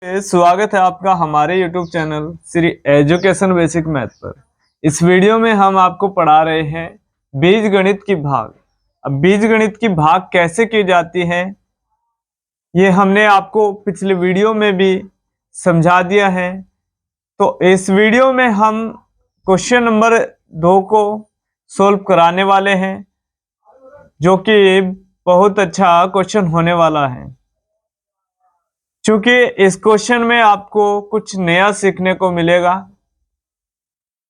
स्वागत है आपका हमारे YouTube channel Shri education basic math पर। इस वीडियो में हम आपको पढ़ा रहे हैं बीजगणित की भाग। अब बीजगणित की भाग कैसे की जाती है ये हमने आपको पिछले वीडियो में भी समझा दिया है। तो इस वीडियो में हम क्वेश्चन नंबर 2 को सोल्व कराने वाले हैं, जो कि बहुत अच्छा क्वेश्चन होने वाला है। क्योंकि इस क्वेश्चन में आपको कुछ नया सीखने को मिलेगा,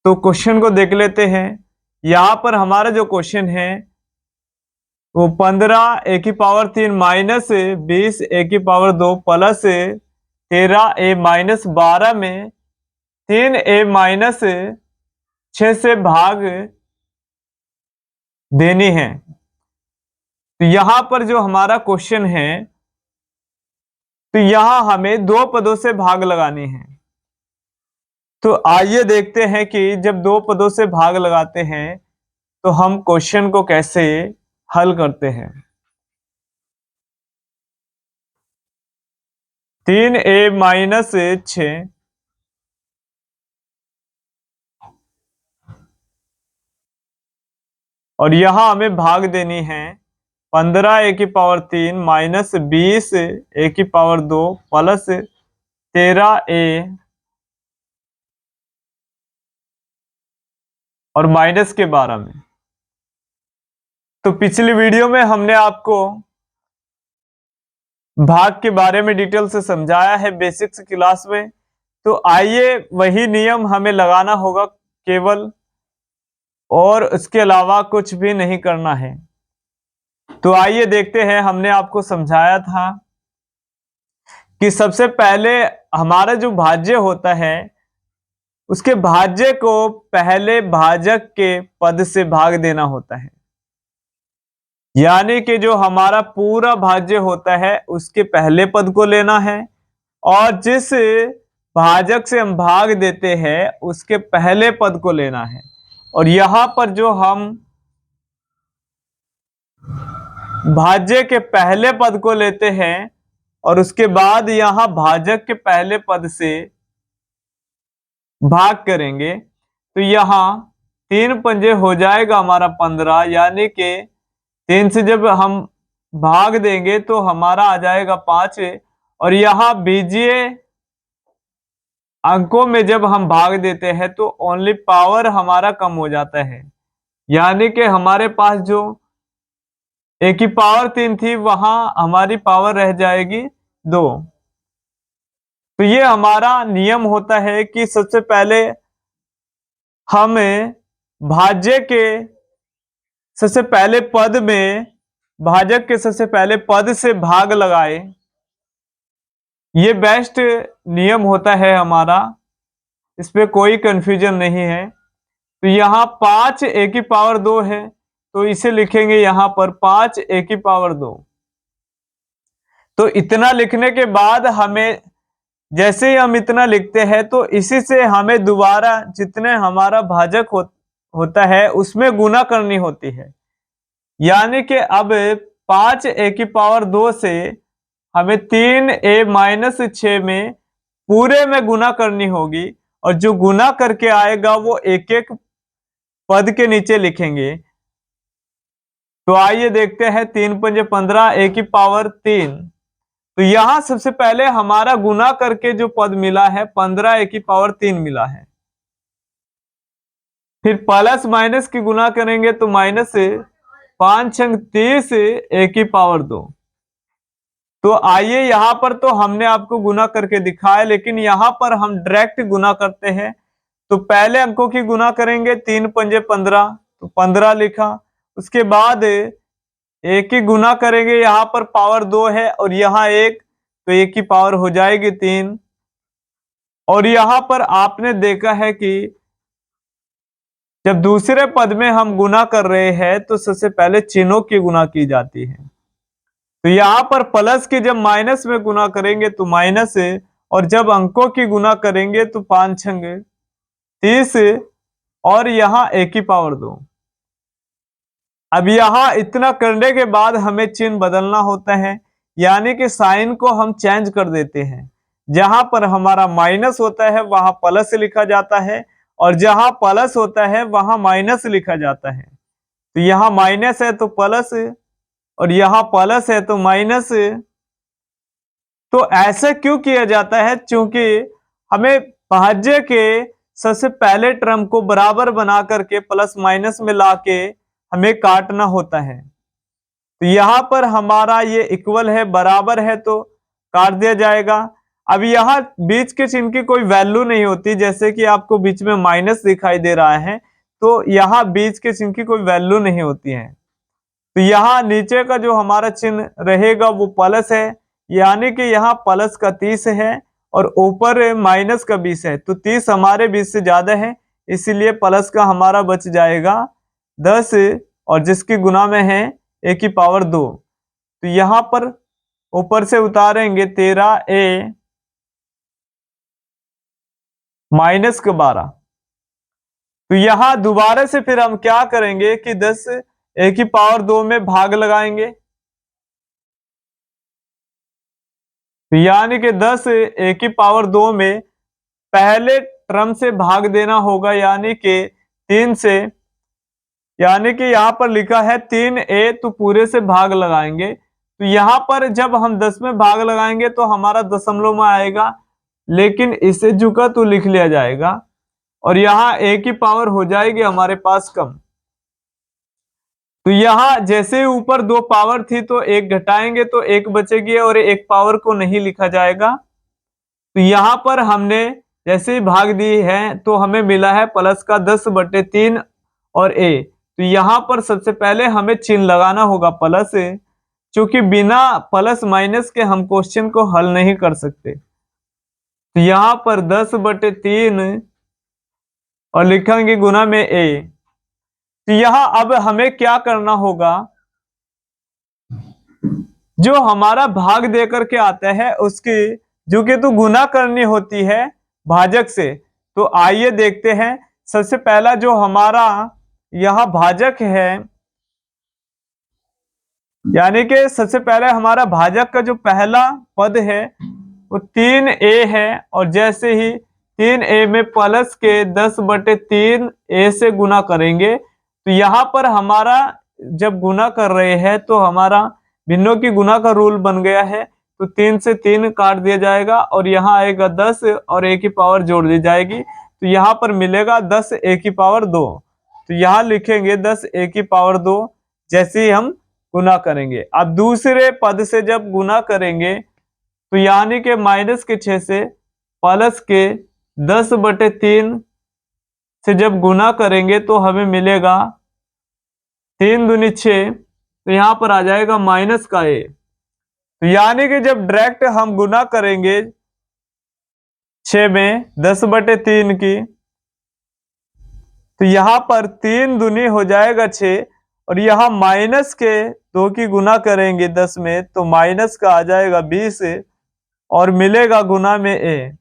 तो क्वेश्चन को देख लेते हैं। यहां पर हमारा जो क्वेश्चन है वो 15 ए की पावर 3 माइनस 20 ए की पावर 2 प्लस 13 ए माइनस 12 में 3 ए माइनस 6 से भाग देनी है। तो यहां पर जो हमारा क्वेश्चन है, तो यहां हमें दो पदों से भाग लगानी है। तो आइए देखते हैं कि जब दो पदों से भाग लगाते हैं तो हम क्वेश्चन को कैसे हल करते हैं। 3a माइनस 6 और यहां हमें भाग देनी है 15 ए की पावर 3 माइनस 20 ए की पावर 2 प्लस 13 ए और माइनस के 12 में। तो पिछली वीडियो में हमने आपको भाग के बारे में डिटेल से समझाया है बेसिक्स क्लास में। तो आइए वही नियम हमें लगाना होगा केवल, और उसके अलावा कुछ भी नहीं करना है। तो आइए देखते हैं। हमने आपको समझाया था कि सबसे पहले हमारा जो भाज्य होता है उसके भाज्य को पहले भाजक के पद से भाग देना होता है। यानी कि जो हमारा पूरा भाज्य होता है उसके पहले पद को लेना है, और जिस भाजक से हम भाग देते हैं उसके पहले पद को लेना है। और यहां पर जो हम भाज्य के पहले पद को लेते हैं और उसके बाद यहां भाजक के पहले पद से भाग करेंगे, तो यहां 3 पंजे हो जाएगा हमारा 15। यानी कि 3 से जब हम भाग देंगे तो हमारा आ जाएगा 5। और यहां बीजीय अंकों में जब हम भाग देते हैं तो ओनली पावर हमारा कम हो जाता है। यानी कि हमारे पास जो ए की पावर 3 थी वहां हमारी पावर रह जाएगी 2। तो ये हमारा नियम होता है कि सबसे पहले हमें भाज्य के सबसे पहले पद में भाजक के सबसे पहले पद से भाग लगाए। ये बेस्ट नियम होता है हमारा, इस पे कोई कंफ्यूजन नहीं है। तो यहाँ 5 ए की पावर 2 है, तो इसे लिखेंगे यहाँ पर 5 ए की पावर 2। तो इतना लिखने के बाद हमें, जैसे ही हम इतना लिखते हैं तो इसी से हमें दोबारा जितने हमारा भाजक होता है उसमें गुना करनी होती है। यानी कि अब 5 ए की पावर 2 से हमें 3 ए माइनस 6 में पूरे में गुना करनी होगी, और जो गुना करके आएगा वो एक एक पद के नीचे लिखेंगे। तो आइए देखते हैं। 3 पंजे 15 ए की पावर 3। तो यहां सबसे पहले हमारा गुना करके जो पद मिला है 15 ए की पावर 3 मिला है। फिर प्लस माइनस की गुना करेंगे तो माइनस 5 छंग 30 ए की पावर 2। तो आइए यहां पर तो हमने आपको गुना करके दिखाया, लेकिन यहां पर हम डायरेक्ट गुना करते हैं। तो पहले अंकों की गुना करेंगे, 3 पंजे 15, तो 15 लिखा। उसके बाद एक की गुना करेंगे, यहां पर पावर 2 है और यहां 1, तो 1 की पावर हो जाएगी 3। और यहां पर आपने देखा है कि जब दूसरे पद में हम गुना कर रहे हैं तो सबसे पहले चिन्हों की गुना की जाती है। तो यहां पर प्लस के जब माइनस में गुना करेंगे तो माइनस, और जब अंकों की गुना करेंगे तो 5 छंग 30, और यहां ए की पावर 2। अब यहां इतना करने के बाद हमें चिन्ह बदलना होता है, यानी कि साइन को हम चेंज कर देते हैं। जहां पर हमारा माइनस होता है वहां प्लस लिखा जाता है, और जहां प्लस होता है वहां माइनस लिखा जाता है। तो यहाँ माइनस है तो प्लस, और यहाँ प्लस है तो माइनस। तो ऐसा क्यों किया जाता है? क्योंकि हमें भाज्य के सबसे पहले टर्म को बराबर बना करके प्लस माइनस में लाके हमें काटना होता है। तो यहाँ पर हमारा ये इक्वल है, बराबर है, तो काट दिया जाएगा। अब यहाँ बीच के चिन्ह की कोई वैल्यू नहीं होती, जैसे कि आपको बीच में माइनस दिखाई दे रहा है, तो यहाँ बीच के चिन्ह की कोई वैल्यू नहीं होती है। तो यहाँ नीचे का जो हमारा चिन्ह रहेगा वो प्लस है, यानी कि यहाँ प्लस का 30 है और ऊपर माइनस का 20 है, तो 30 हमारे 20 से ज्यादा है, इसीलिए प्लस का हमारा बच जाएगा 10, और जिसकी गुना में है a की पावर 2। तो यहाँ पर ऊपर से उतारेंगे 13a माइनस का 12। तो यहाँ दोबारा से फिर हम क्या करेंगे कि 10 a की पावर 2 में भाग लगाएंगे, यानी कि 10 a की पावर 2 में पहले टर्म से भाग देना होगा, यानी कि 3 से, यानी कि यहाँ पर लिखा है 3a, तो पूरे से भाग लगाएंगे। तो यहाँ पर जब हम 10 में भाग लगाएंगे तो हमारा दशमलव में आएगा, लेकिन इसे झुका तो लिख लिया जाएगा, और यहाँ a की पावर हो जाएगी हमारे पास कम। तो यहाँ जैसे ऊपर 2 पावर थी तो एक घटाएंगे तो एक बचेगी, और एक पावर को नहीं लिखा जाएगा। तो यहाँ पर हमने जैसे ही भाग दी है तो हमें मिला है प्लस का 10/3 और a। तो यहाँ पर सबसे पहले हमें चिन्ह लगाना होगा प्लस, क्योंकि बिना प्लस माइनस के हम क्वेश्चन को हल नहीं कर सकते। तो यहाँ पर 10/3 और लिखेंगे गुना में a। तो यहाँ अब हमें क्या करना होगा, जो हमारा भाग दे करके आता है उसकी जो कि तो गुना करनी होती है भाजक से। तो आइए देखते हैं। सबसे पहला जो हमारा यहाँ भाजक है, यानी कि सबसे पहले हमारा भाजक का जो पहला पद है वो 3a है, और जैसे ही 3a में प्लस के 10/3 a से गुना करेंगे, तो यहाँ पर हमारा जब गुना कर रहे हैं तो हमारा भिन्नों की गुना का रूल बन गया है, तो 3 से 3 काट दिया जाएगा, और यहाँ आएगा 10 और a की पावर जोड़ दी जाएगी, तो यहाँ पर मिलेगा 10 a की पावर 2। तो यहाँ लिखेंगे 10 a की पावर 2 जैसे ही हम गुना करेंगे। अब दूसरे पद से जब गुना करेंगे तो यानी कि -6 से प्लस के 10/3 से जब गुना करेंगे तो हमें मिलेगा 3 दूनी 6, तो यहाँ पर आ जाएगा माइनस का a। तो यानी कि जब डायरेक्ट हम गुना करेंगे 6 में 10/3 की, तो यहाँ पर 3 दूनी हो जाएगा 6, और यहाँ माइनस के 2 की गुना करेंगे 10 में तो माइनस का आ जाएगा 20, और मिलेगा गुना में a।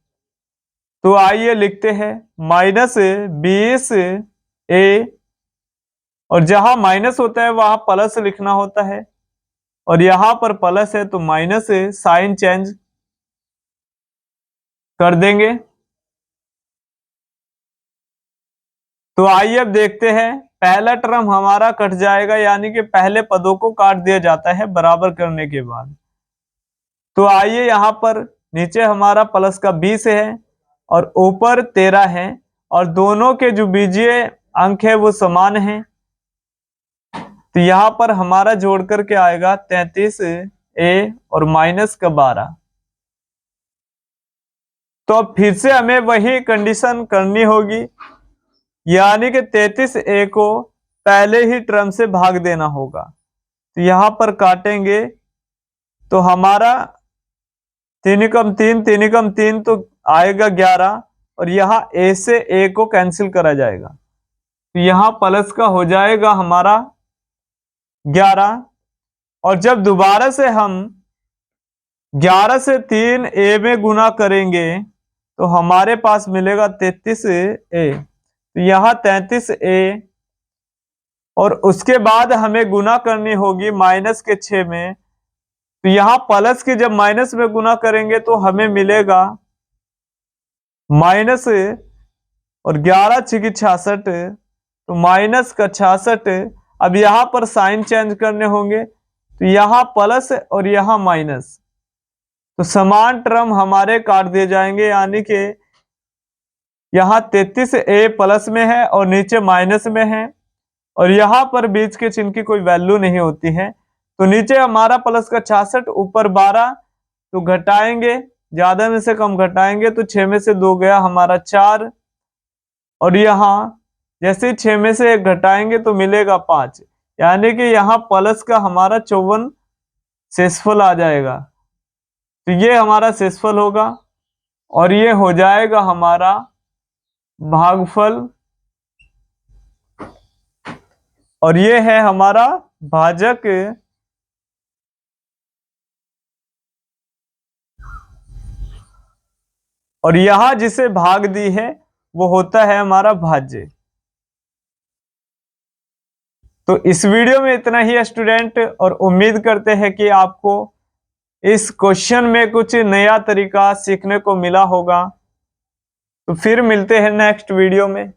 तो आइए लिखते हैं -20 a, और जहां माइनस होता है वहां प्लस लिखना होता है, और यहां पर प्लस है तो माइनस है, साइन चेंज कर देंगे। तो आइए अब देखते हैं। पहला टर्म हमारा कट जाएगा, यानी कि पहले पदों को काट दिया जाता है बराबर करने के बाद। तो आइए यहाँ पर नीचे हमारा प्लस का 20 है और ऊपर 13 है, और दोनों के जो बीजीय अंक है वो समान है, तो यहाँ पर हमारा जोड़ करके आएगा 33a और माइनस का 12। तो अब फिर से हमें वही कंडीशन करनी होगी, यानी कि 33a को पहले ही टर्म से भाग देना होगा। तो यहाँ पर काटेंगे तो हमारा 3 कम 3 3 कम 3 तो आएगा 11, और यहाँ a से a को कैंसिल करा जाएगा, तो यहाँ प्लस का हो जाएगा हमारा 11, और जब दोबारा से हम 11 से 3a में गुना करेंगे तो हमारे पास मिलेगा 33a। तो यहाँ 33a, और उसके बाद हमें गुना करनी होगी -6 में, तो यहां प्लस के जब माइनस में गुना करेंगे तो हमें मिलेगा माइनस और 11 छिकी 66, तो माइनस का 66। अब यहां पर साइन चेंज करने होंगे, तो यहां प्लस और यहां माइनस, तो समान टर्म हमारे काट दिए जाएंगे, यानी कि यहां 33a प्लस में है और नीचे माइनस में है, और यहां पर बीच के चिन्ह की कोई वैल्यू नहीं होती है। तो नीचे हमारा प्लस का 66, ऊपर 12, तो घटाएंगे, ज्यादा में से कम घटाएंगे, तो 6 में से 2 गया हमारा 4, और यहां जैसे 6 में से 1 घटाएंगे तो मिलेगा 5, यानी कि यहाँ प्लस का हमारा 54 शेषफल आ जाएगा। तो ये हमारा शेषफल होगा और ये हो जाएगा हमारा भागफल, और ये है हमारा भाजक। और यहां जिसे भाग दी है वो होता है हमारा भाज्य। तो इस वीडियो में इतना ही स्टूडेंट, और उम्मीद करते हैं कि आपको इस क्वेश्चन में कुछ नया तरीका सीखने को मिला होगा। तो फिर मिलते हैं नेक्स्ट वीडियो में।